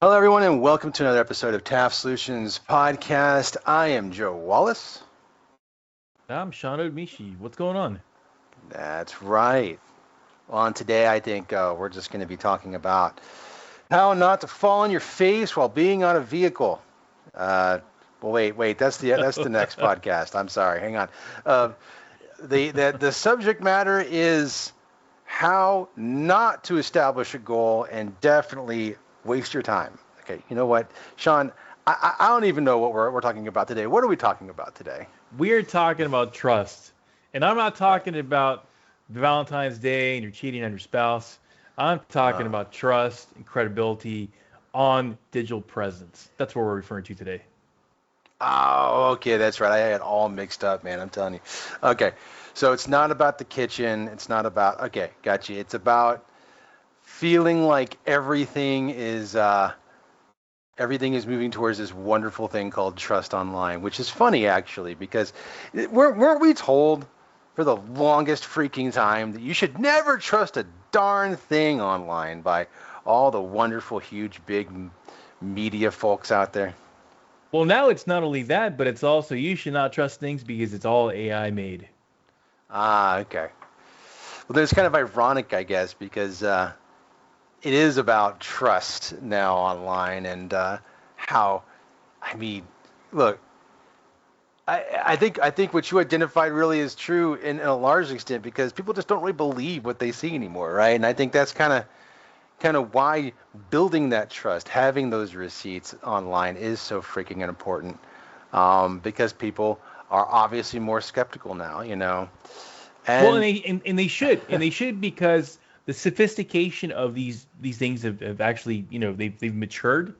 Hello, everyone, and welcome to another episode of TAF Solutions Podcast. I am Joe Wallace. I'm Sean Mishi. What's going on? That's right. On today, I think we're just going to be talking about how not to fall on your face while being on a vehicle. Uh, wait, that's the next podcast. I'm sorry. Hang on. Uh, the subject matter is how not to establish a goal and definitely waste your time. Okay, you know what, Sean? I don't even know what we're talking about today. What are we talking about today? We're talking about trust. And I'm not Right. talking about Valentine's Day and you're cheating on your spouse. I'm talking Uh, about trust and credibility on digital presence. That's what we're referring to today. oh, okay, that's right. I had all mixed up, man. I'm telling you. Okay, so it's not about the kitchen. It's not about. Okay, got you. It's about feeling like everything is moving towards this wonderful thing called trust online, which is funny actually because weren't we told for the longest freaking time that you should never trust a darn thing online by all the wonderful, huge, big media folks out there? Well, now it's not only that, but it's also you should not trust things because it's all AI made. Ah, okay. Well, there's kind of ironic, I guess, because it is about trust now online and how, I mean, look, I think what you identified really is true in a large extent because people just don't really believe what they see anymore, right? And I think that's kind of why building that trust, having those receipts online is so freaking important because people are obviously more skeptical now, Well, and and they should because the sophistication of these things have actually they've matured.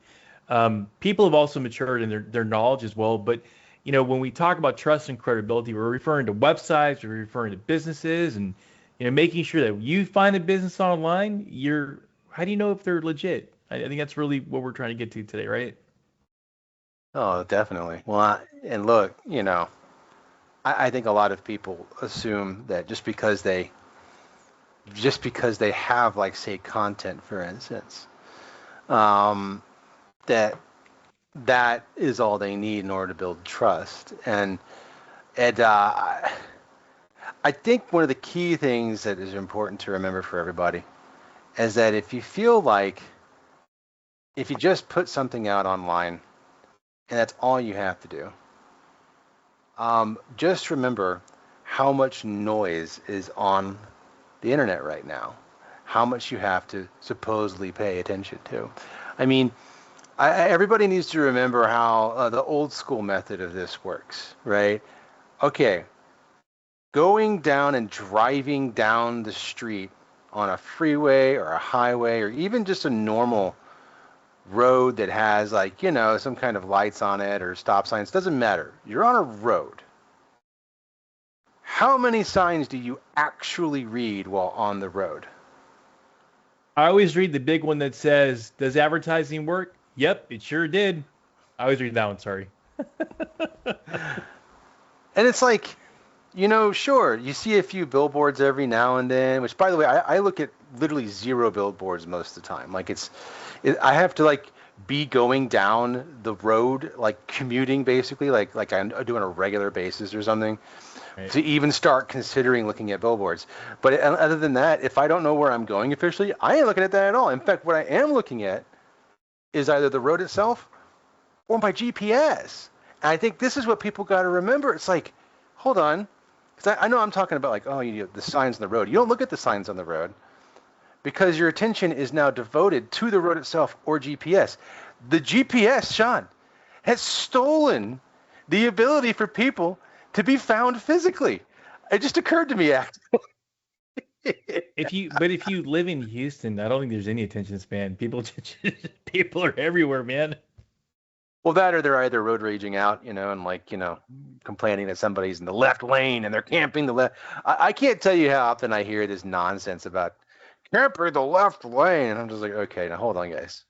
People have also matured in their knowledge as well. But when we talk about trust and credibility, we're referring to websites, we're referring to businesses, and making sure that you find a business online. How do you know if they're legit? I think that's really what we're trying to get to today, right? oh, definitely. Well, and look, I think a lot of people assume that just because they have, like, say, content, for instance, um, that that is all they need in order to build trust. And I think one of the key things that is important to remember for everybody is that if you just put something out online and that's all you have to do, just remember how much noise is on the internet right now, how much you have to supposedly pay attention to. I mean, everybody needs to remember how the old school method of this works, right? Okay, going down and driving down the street on a freeway or a highway or even just a normal road that has, like, some kind of lights on it or stop signs, doesn't matter. You're on a road. How many signs do you actually read while on the road? I always read the big one that says, "Does advertising work?" Yep, it sure did. I always read that one. Sorry. And it's like, sure, you see a few billboards every now and then, which, by the way, I look at literally zero billboards most of the time. Like, I have to, like, be going down the road, like commuting basically, like I'm doing a regular basis or something, Right. to even start considering looking at billboards. But other than that, if I don't know where I'm going officially, I ain't looking at that at all. In fact, what I am looking at is either the road itself or my GPS. And I think this is what people got to remember. It's like, hold on, because I know I'm talking about, like, oh, the signs on the road. You don't look at the signs on the road because your attention is now devoted to the road itself or GPS. The GPS, Sean, has stolen the ability for people to be found physically. It just occurred to me, actually. If you live in Houston, I don't think there's any attention span. People are everywhere, man. Well, that or they're either road raging out, and, like, complaining that somebody's in the left lane and they're camping the left. I can't tell you how often I hear this nonsense about camper the left lane, and I'm just like, okay, now hold on, guys.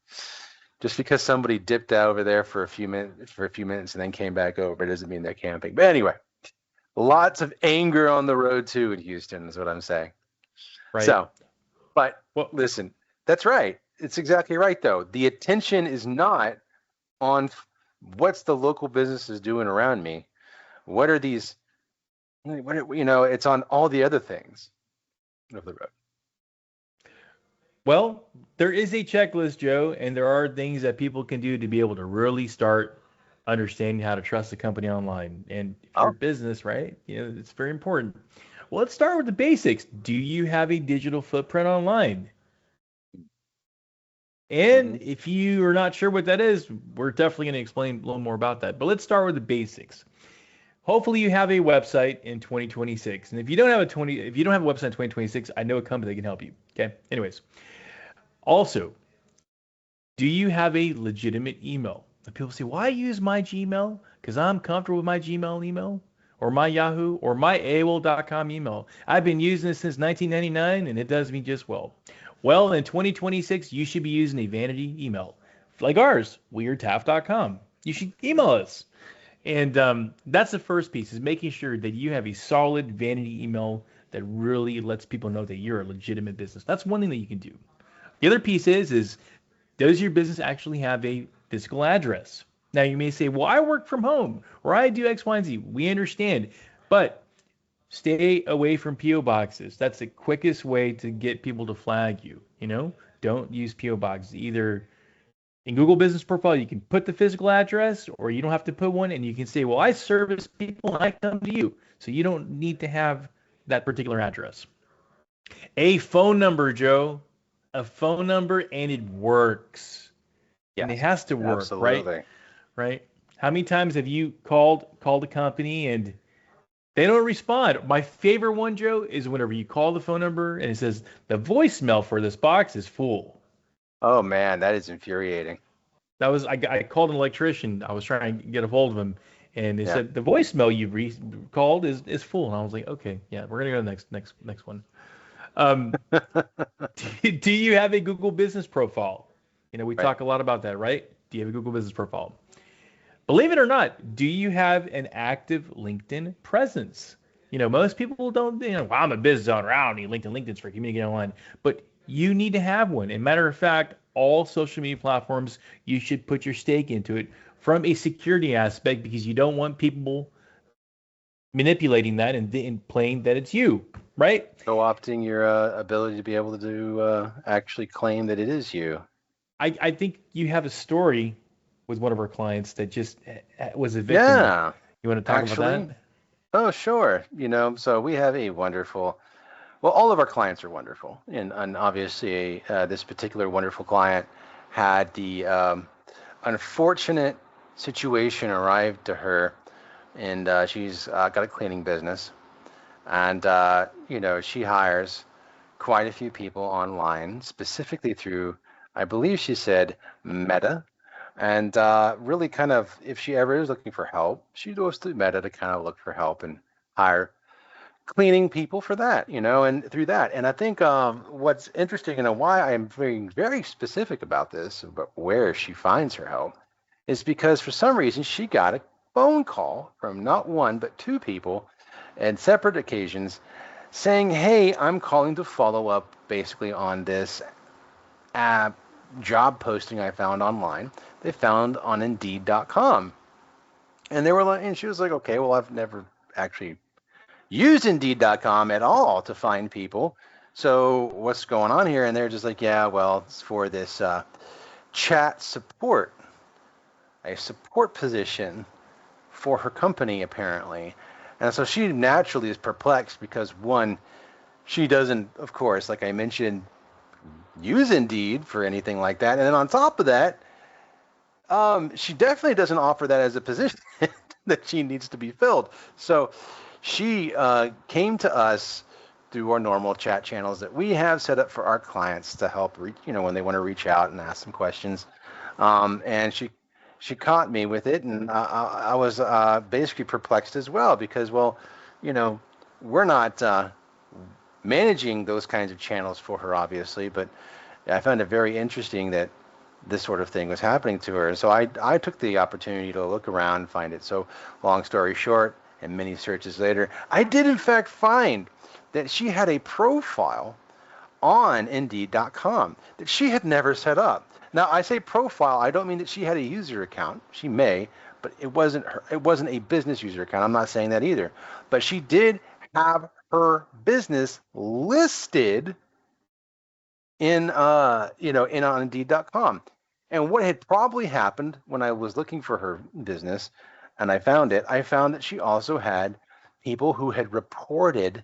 Just because somebody dipped out over there for a few minutes and then came back over doesn't mean they're camping. But anyway, lots of anger on the road too in Houston is what I'm saying. Right. So, but Well, listen, that's right. it's exactly right, though. The attention is not on what's the local businesses doing around me. What are these? It's on all the other things of the road. Well, there is a checklist, Joe, and there are things that people can do to be able to really start understanding how to trust a company online. And if you're a Oh, business, right, it's very important. Well, let's start with the basics. Do you have a digital footprint online? And hmm if you are not sure what that is, we're definitely going to explain a little more about that. But let's start with the basics. Hopefully you have a website in 2026. And if you don't have a website in 2026, I know a company that can help you. Okay. Anyways, also, do you have a legitimate email? And people say, why use my Gmail? Because I'm comfortable with my Gmail email or my Yahoo or my AOL.com email. I've been using this since 1999 and it does me just well. Well, in 2026, you should be using a vanity email like ours, weirdtaf.com. You should email us. And that's the first piece is making sure that you have a solid vanity email that really lets people know that you're a legitimate business. That's one thing that you can do. The other piece is does your business actually have a physical address? Now you may say, well, I work from home or I do X, Y, and Z. We understand, but stay away from PO boxes. That's the quickest way to get people to flag you. Don't use PO boxes. Either in Google Business Profile, you can put the physical address, or you don't have to put one, and you can say, well, I service people and I come to you. So you don't need to have that particular address. A phone number, Joe. A phone number, and it works. And it yes, has to work, right? absolutely. Right? How many times have you called a company and they don't respond? My favorite one, Joe, is whenever you call the phone number and it says the voicemail for this box is full. Oh man, that is infuriating. I called an electrician. I was trying to get a hold of him, and they Yeah. said the voicemail you called is full. And I was like, okay, yeah, we're gonna go to the next one. Um, do you have a Google Business profile? We Right. talk a lot about that, right? Do you have a Google Business profile? Believe it or not, do you have an active LinkedIn presence? Most people don't, well, I'm a business owner. I don't need LinkedIn. LinkedIn's for communicating online. But you need to have one. And matter of fact, all social media platforms, you should put your stake into it from a security aspect because you don't want people manipulating that and playing that it's you, right? Co-opting your ability to be able to actually claim that it is you. I think you have a story with one of our clients that just was a victim. Yeah, You want to talk about actually. that? Oh, sure. So we have a wonderful, well, all of our clients are wonderful. And obviously, this particular wonderful client had the unfortunate situation arrived to her, and she's got a cleaning business. And, she hires quite a few people online, specifically through, I believe she said, Meta. And really kind of, if she ever is looking for help, she goes to Meta to kind of look for help and hire cleaning people for that, and through that. And I think what's interesting and why I am being very specific about this, about where she finds her help, is because for some reason she got a phone call from not one, but two people at separate occasions saying, hey, I'm calling to follow up basically on this app job posting I found online. They found on Indeed.com. And they were like, and she was like, okay, well, I've never actually used Indeed.com at all to find people. So what's going on here? And they're just like, yeah, well, it's for this chat support, a support position for her company, apparently. And so she naturally is perplexed because, one, she doesn't, of course, like I mentioned, use Indeed for anything like that. And then on top of that, she definitely doesn't offer that as a position that she needs to be filled. So she came to us through our normal chat channels that we have set up for our clients to help reach, when they want to reach out and ask some questions. And she caught me with it, and I was basically perplexed as well because, well, we're not managing those kinds of channels for her, obviously, but I found it very interesting that this sort of thing was happening to her. And so I took the opportunity to look around and find it. So long story short, and many searches later, I did in fact find that she had a profile on Indeed.com that she had never set up. Now, I say profile, I don't mean that she had a user account. She may, but it wasn't a business user account. I'm not saying that either. But she did have her business listed in on Indeed.com. And what had probably happened when I was looking for her business and I found that she also had people who had reported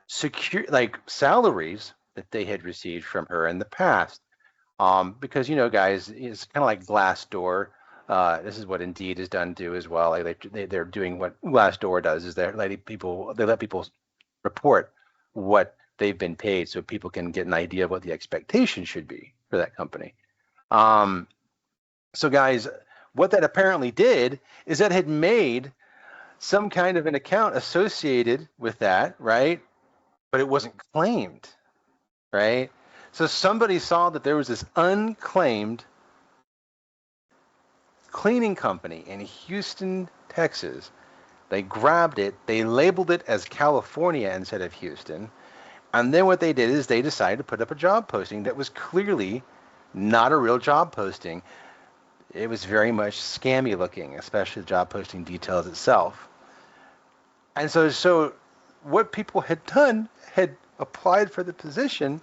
salaries that they had received from her in the past. Because guys, it's kind of like Glassdoor. This is what Indeed has done too as well. Like they're doing what Glassdoor does is they let people report what they've been paid so people can get an idea of what the expectation should be for that company. So guys, what that apparently did is that had made some kind of an account associated with that, right? But it wasn't claimed, right? So somebody saw that there was this unclaimed cleaning company in Houston, Texas. They grabbed it, they labeled it as California instead of Houston. And then what they did is they decided to put up a job posting that was clearly not a real job posting. It was very much scammy looking, especially the job posting details itself. And so what people had done, had applied for the position,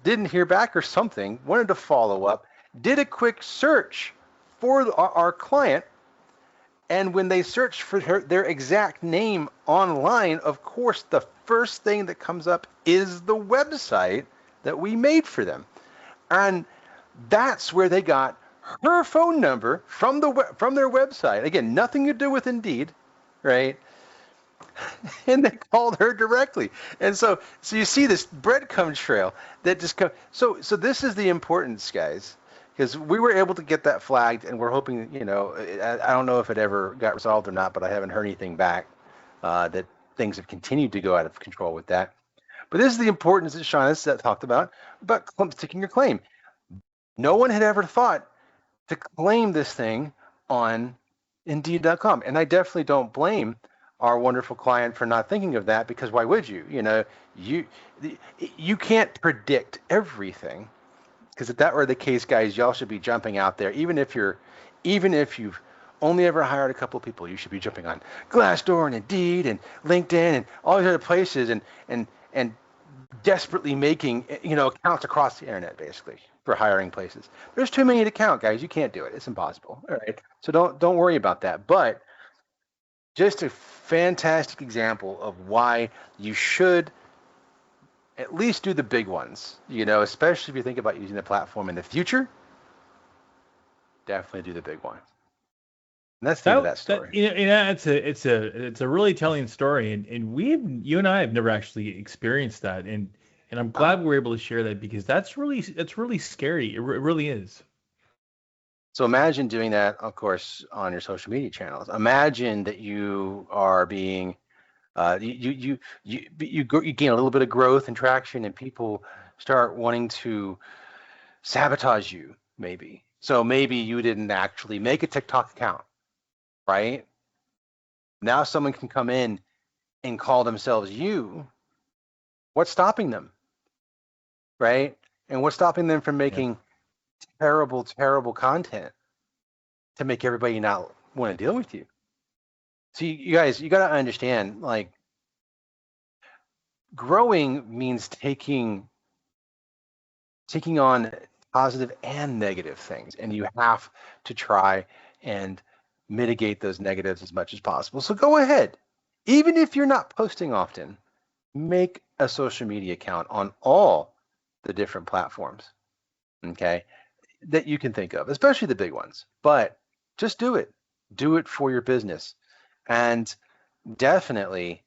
didn't hear back or something, wanted to follow up, did a quick search for our client, and when they searched for their exact name online, of course, the first thing that comes up is the website that we made for them. And that's where they got her phone number from their website. Again, nothing to do with Indeed, right? And they called her directly. And so you see this breadcrumb trail that just comes. So this is the importance, guys, because we were able to get that flagged, and we're hoping, I don't know if it ever got resolved or not, but I haven't heard anything back that things have continued to go out of control with that. But this is the importance that Sean has talked about sticking your claim. No one had ever thought to claim this thing on Indeed.com. And I definitely don't blame our wonderful client for not thinking of that, because why would you? You can't predict everything, because if that were the case, guys, y'all should be jumping out there. Even if you've only ever hired a couple of people, you should be jumping on Glassdoor and Indeed and LinkedIn and all these other places and desperately making accounts across the internet, basically, for hiring places. There's too many to count, guys. You can't do it. It's impossible. All right. So don't worry about that. But just a fantastic example of why you should at least do the big ones, especially if you think about using the platform in the future. Definitely do the big ones. And that's the end of that story. It's a really telling story, and you and I have never actually experienced that, and I'm glad we were able to share that, because it's really scary. It really is. So imagine doing that, of course, on your social media channels. Imagine that you are being you gain a little bit of growth and traction, and people start wanting to sabotage you, maybe. So maybe you didn't actually make a TikTok account, right? Now someone can come in and call themselves you. What's stopping them, right? And what's stopping them from making terrible, terrible content to make everybody not want to deal with you? So you guys, you got to understand, like, growing means taking on positive and negative things, and you have to try and mitigate those negatives as much as possible. So go ahead, even if you're not posting often, make a social media account on all the different platforms, okay, that you can think of, especially the big ones. But just do it for your business, and definitely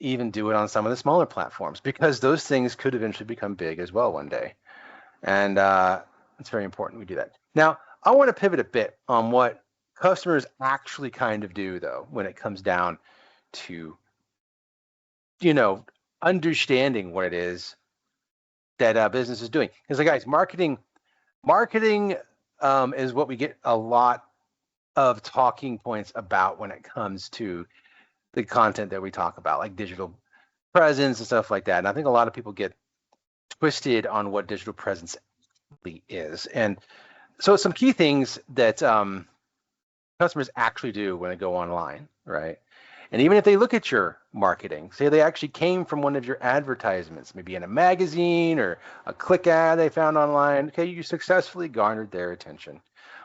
even do it on some of the smaller platforms, because those things could eventually become big as well one day. And it's very important we do that. Now, I want to pivot a bit on what customers actually kind of do, though, when it comes down to, understanding what it is that business is doing. Because, guys, marketing is what we get a lot of talking points about when it comes to the content that we talk about, like digital presence and stuff like that. And I think a lot of people get twisted on what digital presence really is. And so some key things that customers actually do when they go online, right? And even if they look at your marketing, say they actually came from one of your advertisements, maybe in a magazine or a click ad they found online, okay, you successfully garnered their attention.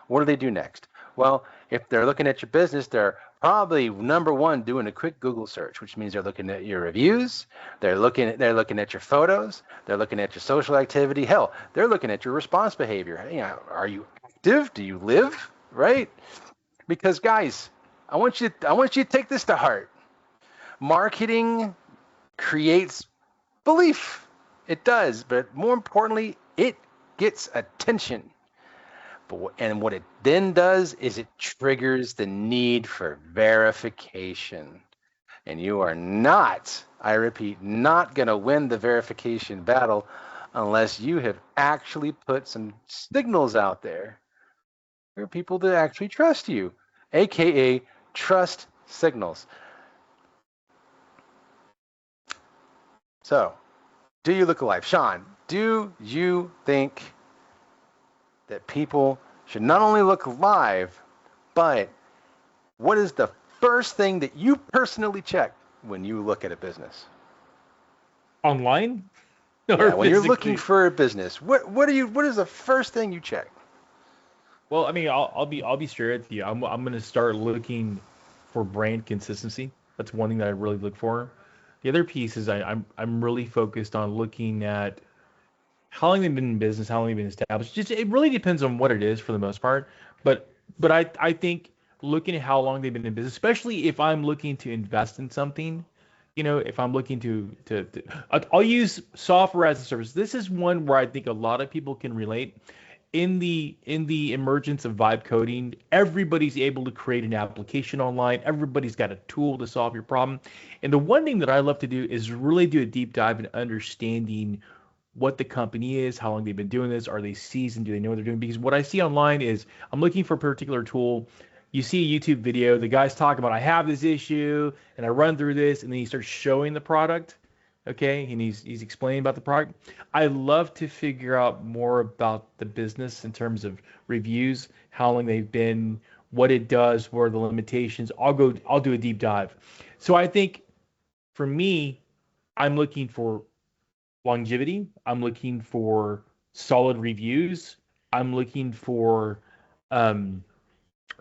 What do they do next? Well, if they're looking at your business, they're probably number one doing a quick Google search, which means they're looking at your reviews, they're looking at your photos, they're looking at your social activity. Hell, they're looking at your response behavior. You know, are you active? Do you live? Right? Because guys, I want you to take this to heart. Marketing creates belief. It does, but more importantly, it gets attention. And what it then does is it triggers the need for verification. And you are not, I repeat, not going to win the verification battle unless you have actually put some signals out there for people to actually trust you, aka trust signals. So, do you look alive? Sean, do you think that people should not only look live, but what is the first thing that you personally check when you look at a business? Online Yeah, or when you're looking physically? for a business, what is the first thing you check? Well, I mean, I'll be straight with you. I'm gonna start looking for brand consistency. That's one thing that I really look for. The other piece is I'm really focused on looking at how long they've been in business, how long they've been established. Just it really depends on what it is for the most part. But I think looking at how long they've been in business, especially if I'm looking to invest in something, if I'm looking to I'll use software as a service. This is one where I think a lot of people can relate. In the emergence of vibe coding, everybody's able to create an application online. Everybody's got a tool to solve your problem. And the one thing that I love to do is really do a deep dive in understanding what the company is, how long they've been doing this, are they seasoned, do they know what they're doing? Because what I see online is I'm looking for a particular tool. You see a YouTube video, the guy's talking about I have this issue and I run through this, and then he starts showing the product, okay, and he's explaining about the product. I love to figure out more about the business in terms of reviews, how long they've been, what it does, what are the limitations. I'll do a deep dive. So I think for me, I'm looking for longevity. I'm looking for solid reviews. I'm looking for um,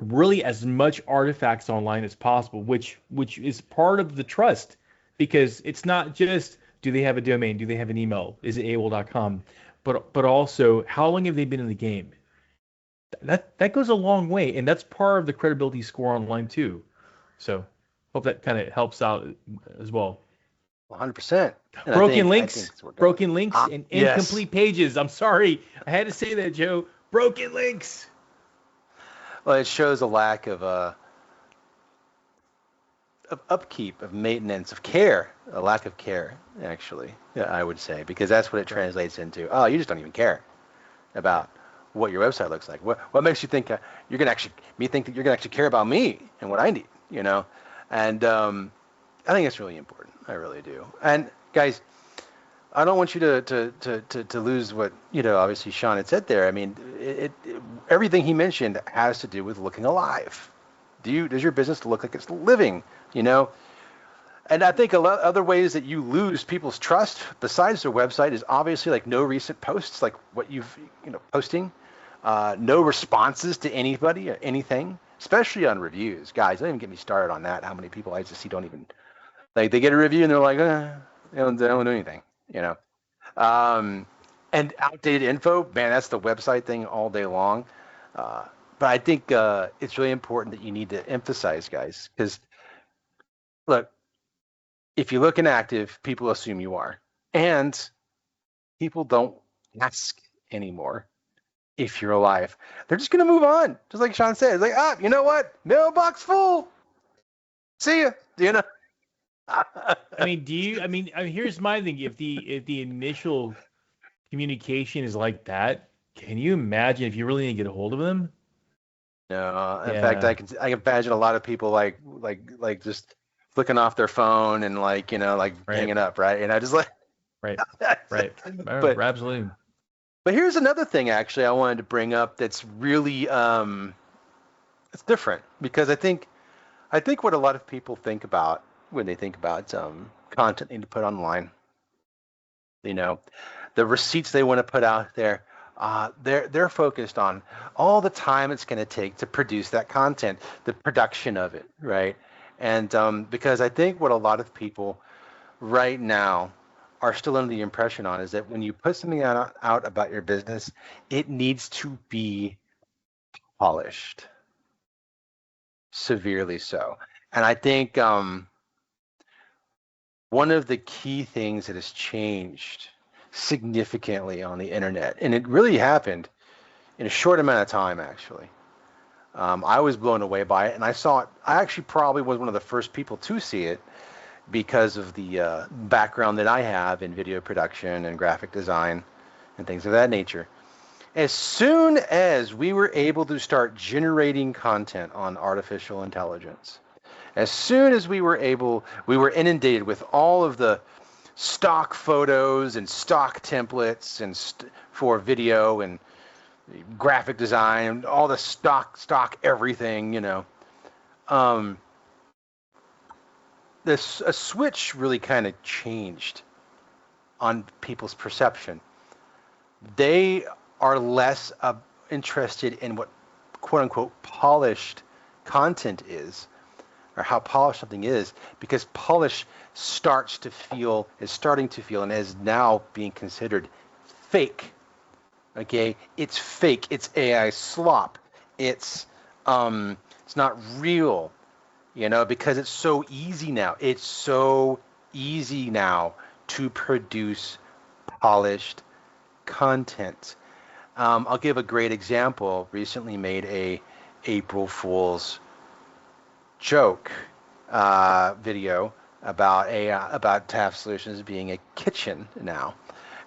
really as much artifacts online as possible, which is part of the trust, because it's not just do they have a domain, do they have an email, is it AOL.com, but also how long have they been in the game? That goes a long way, and that's part of the credibility score online too. So hope that kind of helps out as well. 100%. And I Broken think I think links, that's where we're going. broken links, and Yes. incomplete pages. I'm sorry, I had to say that, Joe. Broken links. Well, it shows a lack of upkeep, of maintenance, of care, a lack of care, actually, yeah, I would say, because that's what it Right. translates into. Oh, you just don't even care about what your website looks like. What makes you think you're gonna actually me think that you're gonna actually care about me and what I need, you know? And I think it's really important. I really do. And guys, I don't want you to lose what obviously Sean had said there. I mean, everything he mentioned has to do with looking alive. Does your business look like it's living? You know, and I think a lot other ways that you lose people's trust besides their website is obviously like no recent posts, like what you've posting, no responses to anybody or anything, especially on reviews. Guys, don't even get me started on that. How many people I just see don't even like they get a review and they're like, they don't do anything, you know. Um, and outdated info, man, that's the website thing all day long. Uh, but I think it's really important that you need to emphasize, guys, because look, if you look inactive, people assume you are. And people don't ask anymore if you're alive. They're just going to move on. Just like Sean said, it's like, you know what? Mailbox full. See ya. You know? I mean, do you? Here's my thing. If the initial communication is like that, can you imagine if you really need to get a hold of them? No, in fact, Yeah. I can imagine a lot of people like just flicking off their phone and like like Right. hanging up, right? And I just like Right. Right. But Absolutely. but here's another thing actually I wanted to bring up that's really it's different because I think what a lot of people think about when they think about content they need to put online, you know, the receipts they want to put out there, they're focused on all the time it's going to take to produce that content, the production of it, right? And because I think what a lot of people right now are still under the impression on is that when you put something out about your business, it needs to be polished, severely so. And I think one of the key things that has changed significantly on the internet, and it really happened in a short amount of time, actually. I was blown away by it, and I saw it. I actually probably was one of the first people to see it because of the background that I have in video production and graphic design and things of that nature. As soon as we were able to start generating content on artificial intelligence, as soon as we were inundated with all of the stock photos and stock templates and for video and graphic design, all the stock everything, this a switch really kind of changed on people's perception. They are less interested in what quote unquote polished content is or how polished something is because polish is starting to feel and is now being considered fake. Okay, it's fake. It's AI slop. It's not real, because it's so easy now. It's so easy now to produce polished content. I'll give a great example. Recently made a April Fool's joke video about TAF Solutions being a kitchen now.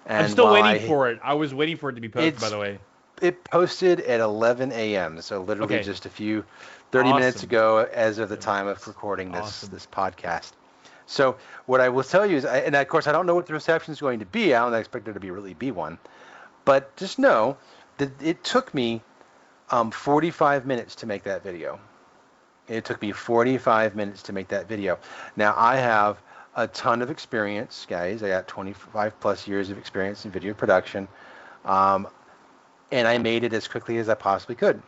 And I'm still waiting for it. I was waiting for it to be posted, by the way. It posted at 11 a.m. So literally just a few 30 minutes ago as of the time of recording this podcast. So what I will tell you is, and of course I don't know what the reception is going to be. I don't expect there to really be one. But just know that it took me 45 minutes to make that video. It took me 45 minutes to make that video. Now I have a ton of experience, guys. I got 25 plus years of experience in video production. And I made it as quickly as I possibly could.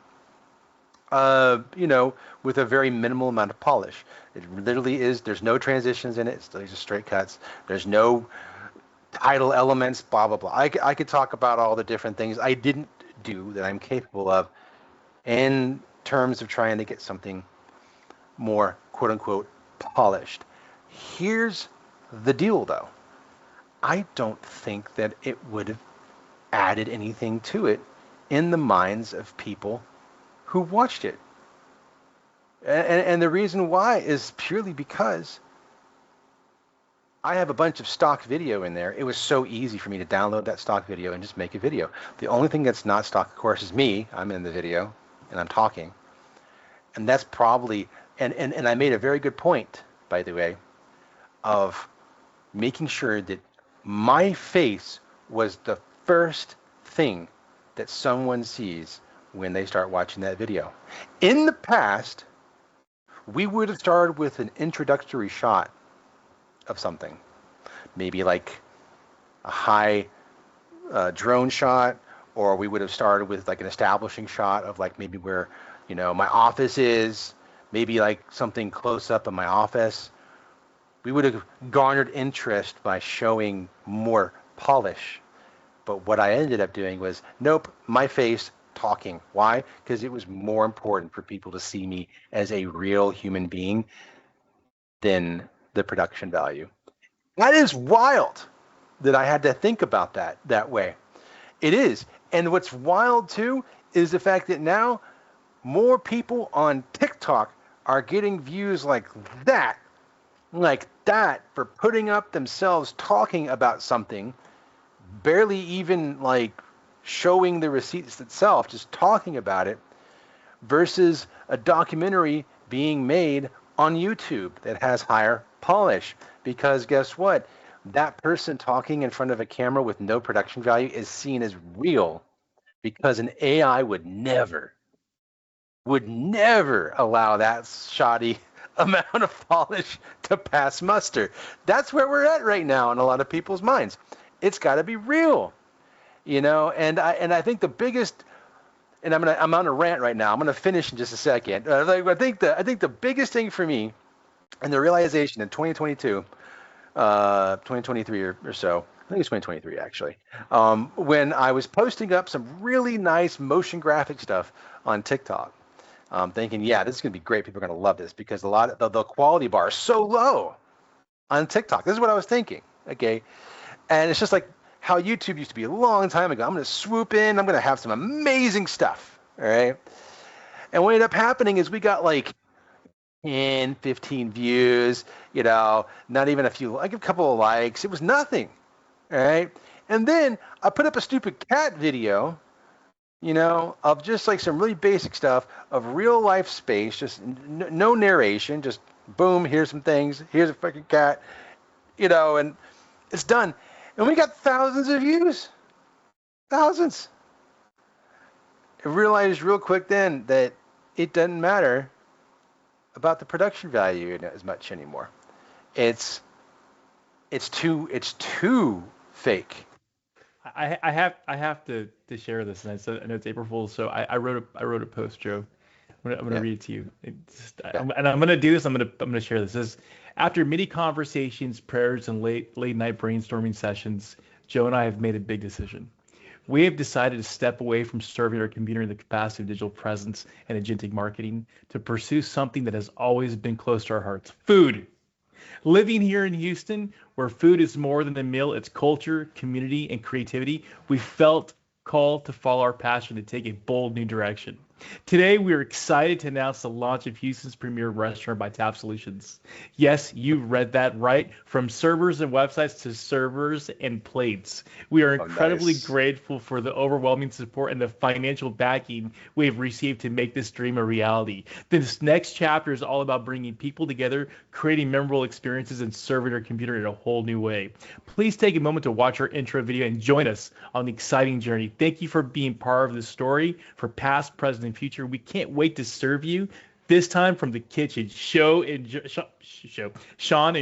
With a very minimal amount of polish. It literally is, there's no transitions in it. It's just straight cuts. There's no title elements, blah, blah, blah. I could talk about all the different things I didn't do that I'm capable of in terms of trying to get something more, quote unquote, polished. Here's the deal, though. I don't think that it would have added anything to it in the minds of people who watched it. And the reason why is purely because I have a bunch of stock video in there. It was so easy for me to download that stock video and just make a video. The only thing that's not stock, of course, is me. I'm in the video and I'm talking. And that's probably, and I made a very good point, by the way, of making sure that my face was the first thing that someone sees when they start watching that video. In the past, we would have started with an introductory shot of something, maybe like a high drone shot, or we would have started with like an establishing shot of like maybe where, my office is, maybe like something close up in my office. We would have garnered interest by showing more polish. But what I ended up doing was, nope, my face talking. Why? Because it was more important for people to see me as a real human being than the production value. That is wild that I had to think about that way. It is. And what's wild too is the fact that now more people on TikTok are getting views like that for putting up themselves talking about something, barely even like showing the receipts itself, just talking about it, versus a documentary being made on YouTube that has higher polish. Because guess what? that person talking in front of a camera with no production value is seen as real because an AI would never allow that shoddy amount of polish to pass muster. That's where we're at right now in a lot of people's minds. It's got to be real, and I think the biggest, and I'm on a rant right now. I'm gonna finish in just a second. I think the biggest thing for me and the realization in 2022, 2023 or so. I think it's 2023 actually. When I was posting up some really nice motion graphic stuff on TikTok, thinking, yeah, this is going to be great. People are going to love this because a lot of the quality bar is so low on TikTok. This is what I was thinking. Okay. And it's just like how YouTube used to be a long time ago. I'm going to swoop in. I'm going to have some amazing stuff. All right. And what ended up happening is we got like 10, 15 views, not even like a couple of likes. It was nothing. All right. And then I put up a stupid cat video, of just like some really basic stuff of real life space, just no narration, just boom, here's some things, here's a fucking cat, and it's done. And we got thousands of views. Thousands. I realized real quick then that it doesn't matter about the production value as much anymore. It's too fake. I have to share this, and I know it's April Fool's, so I wrote a post, Joe. I'm gonna read it to you. And I'm gonna do this. I'm gonna share this. This after many conversations, prayers, and late night brainstorming sessions, Joe and I have made a big decision. We have decided to step away from serving our community in the capacity of digital presence and agentic marketing to pursue something that has always been close to our hearts: food. Living here in Houston, where food is more than a meal, it's culture, community, and creativity, we felt called to follow our passion to take a bold new direction. Today, we are excited to announce the launch of Houston's premier restaurant by Tap Solutions. Yes, you read that right. From servers and websites to servers and plates. We are incredibly grateful for the overwhelming support and the financial backing we have received to make this dream a reality. This next chapter is all about bringing people together, creating memorable experiences, and serving our community in a whole new way. Please take a moment to watch our intro video and join us on the exciting journey. Thank you for being part of the story, for past, present, and future. We can't wait to serve you. This time from the kitchen, Sean and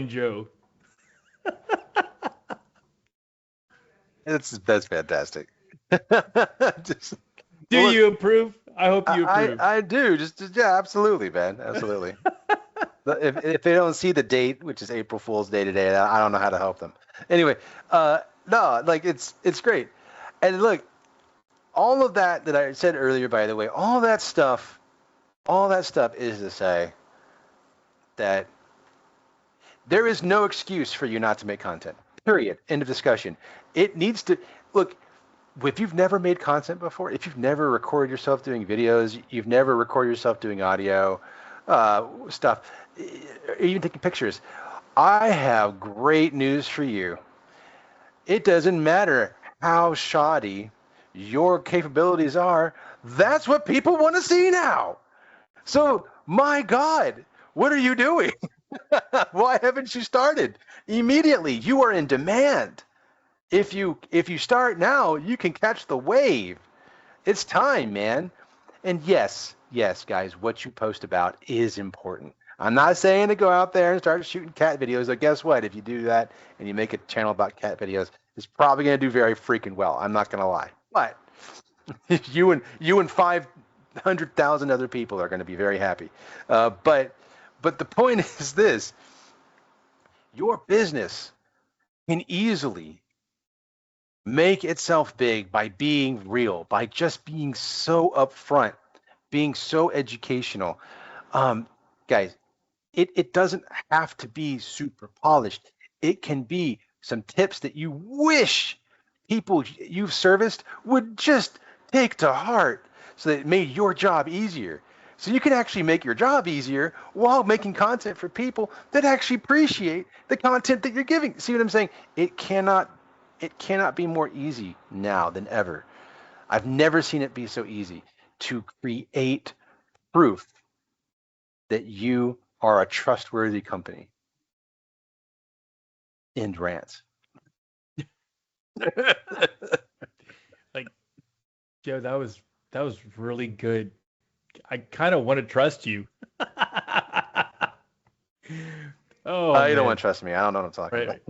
Joe. That's fantastic. Do you approve? I hope you approve. I do. Just yeah, absolutely, man, absolutely. If they don't see the date, which is April Fool's Day today, I don't know how to help them. Anyway, no, like it's great. And look, all of that I said earlier, by the way, all that stuff is to say that there is no excuse for you not to make content. Period. End of discussion. It needs to look. If you've never made content before, if you've never recorded yourself doing videos, you've never recorded yourself doing audio stuff, even taking pictures, I have great news for you. It doesn't matter how shoddy your capabilities are. That's what people want to see now. So, my God, what are you doing? Why haven't you started immediately? You are in demand. If you start now, you can catch the wave. It's time, man. And yes, guys, what you post about is important. I'm not saying to go out there and start shooting cat videos. But guess what? If you do that and you make a channel about cat videos, it's probably going to do very freaking well. I'm not going to lie. But you and 500,000 other people are going to be very happy. But the point is this: your business can easily make itself big by being real, by just being so upfront, being so educational. Guys, it doesn't have to be super polished. It can be some tips that you wish people you've serviced would just take to heart so that it made your job easier. So you can actually make your job easier while making content for people that actually appreciate the content that you're giving. See what I'm saying? It cannot be more easy now than ever. I've never seen it be so easy to create proof that you are a trustworthy company. End rant. Like, Joe, that was really good. I kind of want to trust you. Oh You don't want man. to trust me. I don't know what I'm talking Right.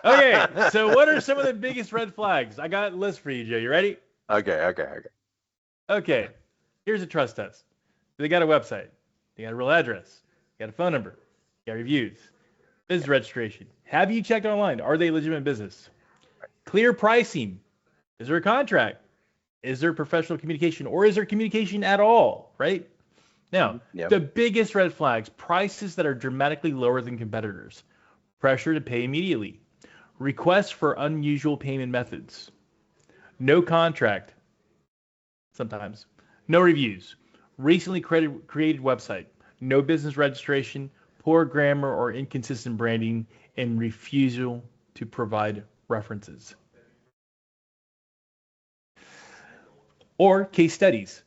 Okay. So what are some of the biggest red flags? I got a list for you, Joe. You ready? Okay. Okay. Here's a trust test. They got a website. They got a real address. They got a phone number. They got reviews. Business registration. Have you checked online? Are they a legitimate business? Clear pricing. Is there a contract? Is there professional communication, or is there communication at all? Right? Now, Yep. the biggest red flags, prices that are dramatically lower than competitors, pressure to pay immediately, requests for unusual payment methods, no contract, sometimes, no reviews, recently created website, no business registration, poor grammar or inconsistent branding, and refusal to provide references. Or case studies.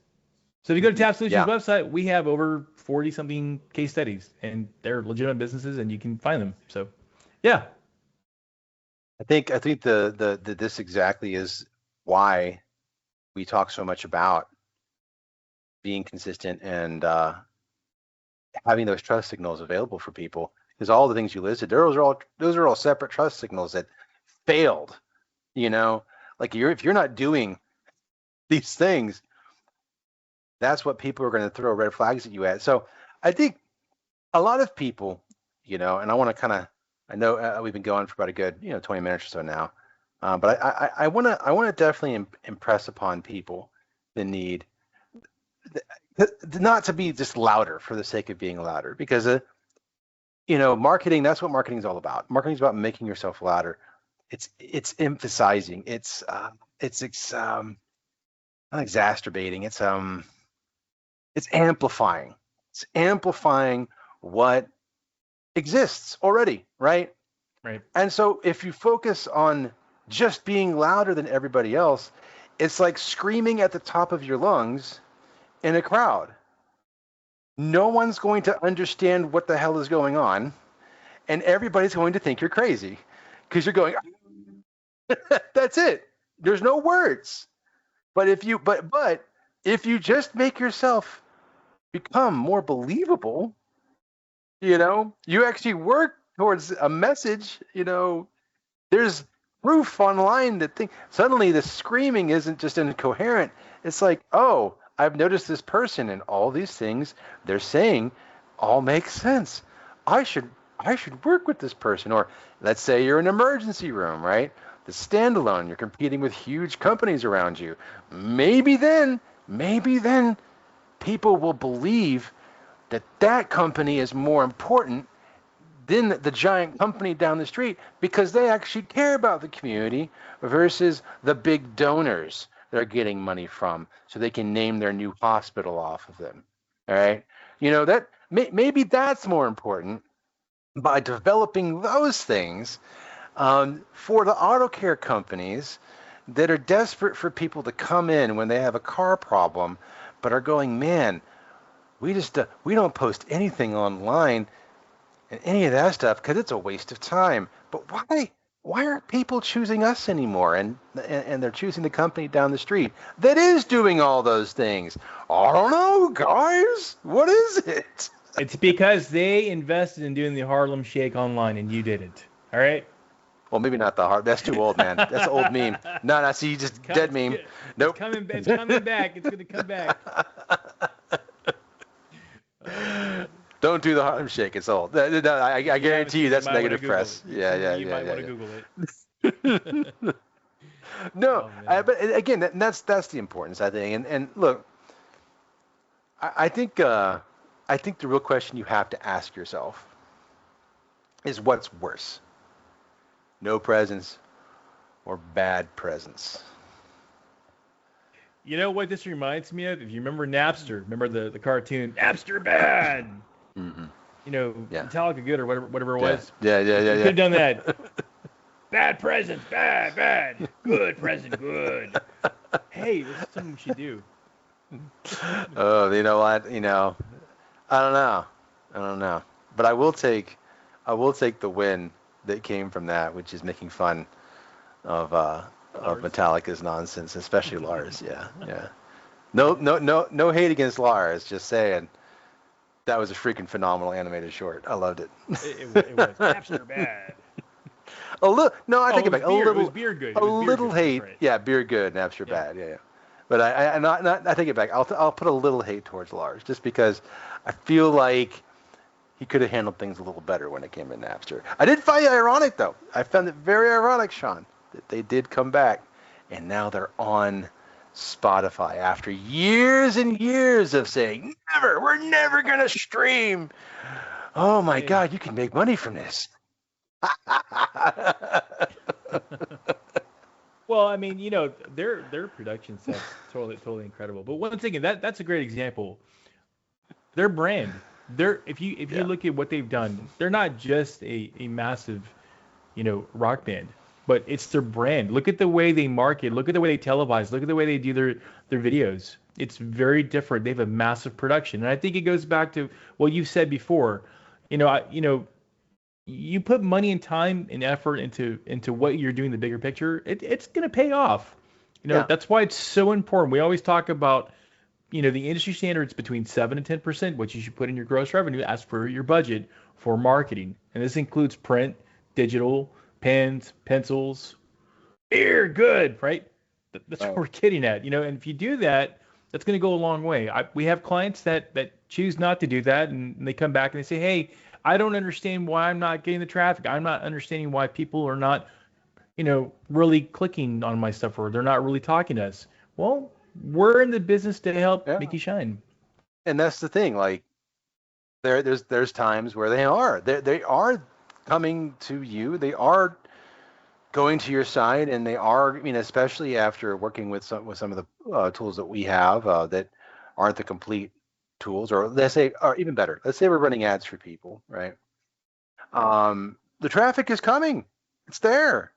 So if you go to Tab Solutions Yeah. website, we have over 40 something case studies, and they're legitimate businesses, and you can find them. So, yeah. I think the this exactly is why we talk so much about being consistent and having those trust signals available for people, because all the things you listed, those are all separate trust signals that failed. You know, like if you're not doing these things, that's what people are going to throw red flags at you at. So I think a lot of people, and I want to kind of, I know we've been going for about a good 20 minutes or so now, but I want to definitely impress upon people the need not to be just louder for the sake of being louder, because marketing, that's what marketing is all about. Marketing is about making yourself louder. It's emphasizing. It's not exacerbating. It's amplifying. It's amplifying what exists already, right? Right. And so if you focus on just being louder than everybody else, it's like screaming at the top of your lungs in a crowd. No one's going to understand what the hell is going on, and everybody's going to think you're crazy because you're going, that's it. There's no words. But if you just make yourself become more believable, you actually work towards a message, there's proof online that suddenly the screaming isn't just incoherent. It's like, oh, I've noticed this person and all these things they're saying all make sense. I should work with this person. Or let's say you're in an emergency room, right? The standalone, you're competing with huge companies around you. Maybe then people will believe that company is more important than the giant company down the street, because they actually care about the community versus the big donors they're getting money from, so they can name their new hospital off of them. All right, that maybe that's more important. By developing those things, for the auto care companies that are desperate for people to come in when they have a car problem, but are going, man, we don't post anything online and any of that stuff because it's a waste of time. But why aren't people choosing us anymore? And they're choosing the company down the street that is doing all those things. I don't know, guys. What is it? It's because they invested in doing the Harlem Shake online, and you didn't. All right. Well, maybe not the heart. That's too old, man. That's an old meme. No, see, you just dead meme. Nope. It's coming back. It's gonna come back. Don't do the Harlem Shake. It's old. No, I guarantee you that's negative press. Yeah. You might want to Google it. No, but again, that's the importance, I think. And look, I think the real question you have to ask yourself is, what's worse, no presence or bad presence? You know what this reminds me of? If you remember Napster, remember the cartoon Napster Bad? Mm-hmm. Metallica Good or whatever it was. Yeah. You could have done that. Bad presents, bad. Good present, good. Hey, this is something we should do. Oh, you know what? I don't know. But I will take the win that came from that, which is making fun of of Lars. Metallica's nonsense, especially Lars. Yeah, yeah. No hate against Lars. Just saying that was a freaking phenomenal animated short. I loved it. It was. Naps are bad. A little. No, I Oh, take it it was back. beer. It was beer good. A It was beer little good. That's hate. right. Yeah, beer good, naps are Yeah. bad. Yeah. But I take it back. I'll put a little hate towards Lars just because I feel like he could have handled things a little better when it came to Napster. I did find it ironic though. I found it very ironic, Sean, that they did come back, and now they're on Spotify after years and years of saying we're never gonna stream. Oh my Hey. God, you can make money from this. Well, I mean, their production stuff's totally incredible. But once again, that's a great example. Their brand. If you Yeah. look at what they've done, they're not just a massive, rock band, but it's their brand. Look at the way they market. Look at the way they televise. Look at the way they do their videos. It's very different. They have a massive production, and I think it goes back to what you said before. You put money and time and effort into what you're doing, the bigger picture, it's going to pay off. Yeah. That's why it's so important. We always talk about, the industry standards between 7 and 10%, what you should put in your gross revenue as per your budget for marketing. And this includes print, digital, pens, pencils, beer, good, right? That's what Right. we're getting at, and if you do that, that's going to go a long way. We have clients that choose not to do that, and they come back and they say, hey, I don't understand why I'm not getting the traffic. I'm not understanding why people are not, really clicking on my stuff, or they're not really talking to us. Well, we're in the business to help Yeah. make you shine. And that's the thing. Like there's times where they are coming to you. They are going to your site, and they are. I mean, especially after working with some of the tools that we have that aren't the complete tools, or let's say, or even better, let's say we're running ads for people, right? The traffic is coming. It's there.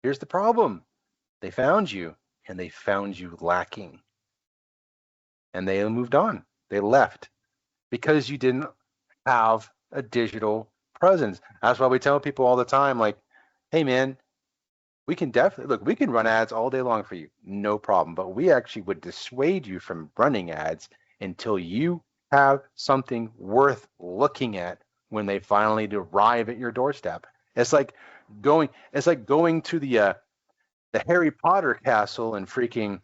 Here's the problem. They found you, and they found you lacking, and they moved on. They left because you didn't have a digital presence. That's why we tell people all the time, like, hey man, we can definitely look, we can run ads all day long for you, no problem. But we actually would dissuade you from running ads until you have something worth looking at when they finally arrive at your doorstep. It's like going to the Harry Potter castle and freaking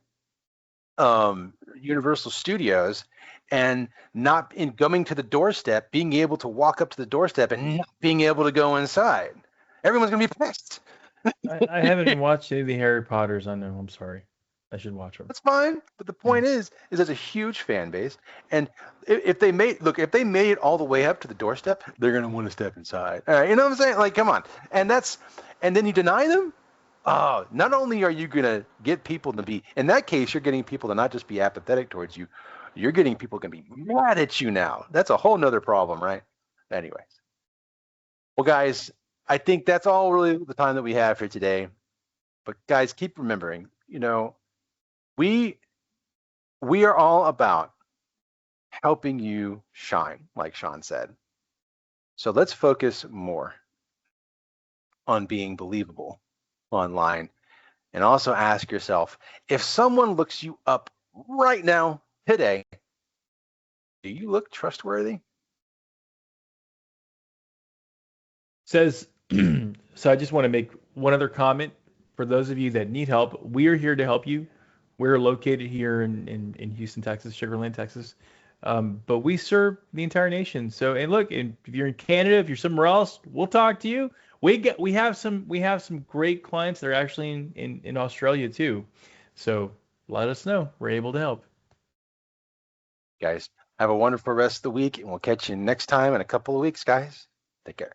Universal Studios, and not in coming to the doorstep, being able to walk up to the doorstep and not being able to go inside. Everyone's gonna be pissed. I haven't watched any of the Harry Potters. I know. I'm sorry. I should watch them. That's fine, but the Yeah. point is there's a huge fan base, and if they made it all the way up to the doorstep, they're gonna want to step inside. All right, you know what I'm saying? Like, come on, and then you deny them. Oh, not only are you gonna get people to be, in that case, you're getting people to not just be apathetic towards you, you're getting people gonna be mad at you now. That's a whole nother problem, right? Anyways, well, guys, I think that's all really the time that we have for today. But guys, keep remembering, we we are all about helping you shine, like Sean said. So let's focus more on being believable online, and also ask yourself, if someone looks you up right now, today, do you look trustworthy? Says, so I just want to make one other comment for those of you that need help. We are here to help you. We're located here in Houston, Texas, Sugar Land, Texas. But we serve the entire nation. So, and look, if you're in Canada, if you're somewhere else, we'll talk to you. We have some great clients that are actually in Australia too. So let us know. We're able to help. Guys, have a wonderful rest of the week, and we'll catch you next time in a couple of weeks, guys. Take care.